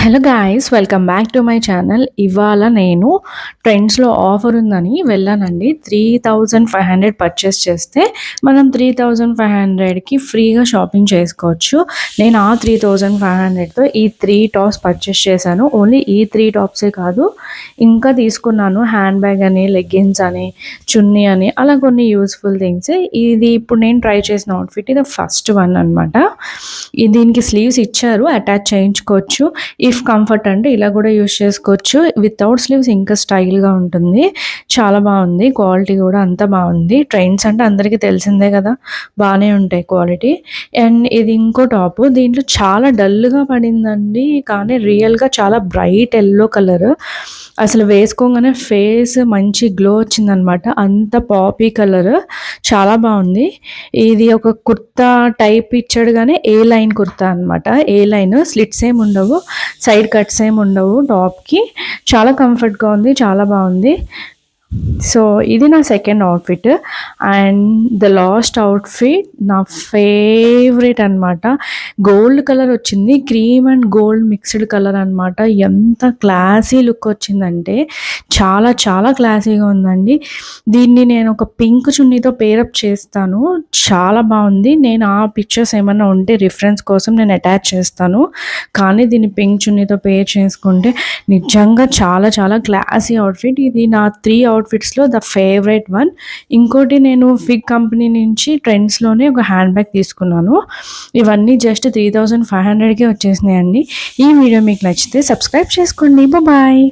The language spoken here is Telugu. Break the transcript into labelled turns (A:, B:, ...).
A: Hello guys, welcome back to my channel. ఇవాళ నేను ట్రెండ్స్లో ఆఫర్ ఉందని వెళ్ళానండి. 3500 పర్చేస్ చేస్తే మనం 3500కి ఫ్రీగా షాపింగ్ చేసుకోవచ్చు. నేను ఆ 3500తో ఈ 3 టాప్స్ పర్చేస్ చేశాను. ఓన్లీ ఈ 3 టాప్సే కాదు, ఇంకా తీసుకున్నాను హ్యాండ్ బ్యాగ్ అని, లెగ్గిన్స్ అని, చున్నీ అని, అలా కొన్ని యూస్ఫుల్ థింగ్స్. ఇది ఇప్పుడు నేను ట్రై చేసిన అవుట్ఫిట్ ఇది ఫస్ట్ వన్ అనమాట. దీనికి స్లీవ్స్ ఇచ్చారు, అటాచ్ చేయించుకోవచ్చు. ఇఫ్ కంఫర్ట్ అంటే ఇలా కూడా యూస్ చేసుకోవచ్చు. వితౌట్ స్లీవ్స్ ఇంకా స్టైల్గా ఉంటుంది. చాలా బాగుంది, క్వాలిటీ కూడా అంతా బాగుంది. ట్రెండ్స్ అంటే అందరికీ తెలిసిందే కదా, బాగానే ఉంటాయి క్వాలిటీ. అండ్ ఇది ఇంకో టాప్, దీంట్లో చాలా డల్గా పడిందండి, కానీ రియల్గా చాలా బ్రైట్ ఎల్లో కలర్. అసలు వేసుకోగానే ఫేస్ మంచి గ్లో వచ్చిందనమాట. అంత పాపీ కలర్, చాలా బాగుంది. ఇది ఒక కుర్తా టైప్ ఇచ్చాడు, కానీ ఏ లైన్ కుర్తా అనమాట. ఏ లైన్, స్లిట్స్ ఏమి ఉండవు, సైడ్ కట్స్ ఏమి ఉండవు టాప్కి. చాలా కంఫర్ట్గా ఉంది, చాలా బాగుంది. సో ఇది నా second outfit. And the last outfit నా ఫేవరెట్ అనమాట. గోల్డ్ కలర్ వచ్చింది, cream and gold mixed colour అనమాట. ఎంత క్లాసీ లుక్ వచ్చిందంటే చాలా చాలా క్లాసీగా ఉందండి. దీన్ని నేను ఒక పింక్ చున్నీతో పేరప్ చేస్తాను, చాలా బాగుంది. నేను ఆ పిక్చర్స్ ఏమైనా ఉంటే రిఫరెన్స్ కోసం నేను అటాచ్ చేస్తాను, కానీ దీన్ని పింక్ చున్నీతో పేర్ చేసుకుంటే నిజంగా చాలా చాలా క్లాసీ అవుట్ఫిట్. ఇది నా 3 అవుట్ఫిట్స్లో ద ఫేవరెట్ వన్. ఇంకోటి, నేను ఫిగ్ కంపెనీ నుంచి ట్రెండ్స్లోనే ఒక హ్యాండ్ బ్యాగ్ తీసుకున్నాను. ఇవన్నీ జస్ట్ 3500కే వచ్చేసినాయండి. ఈ వీడియో మీకు నచ్చితే సబ్స్క్రైబ్ చేసుకోండి. బాయ్.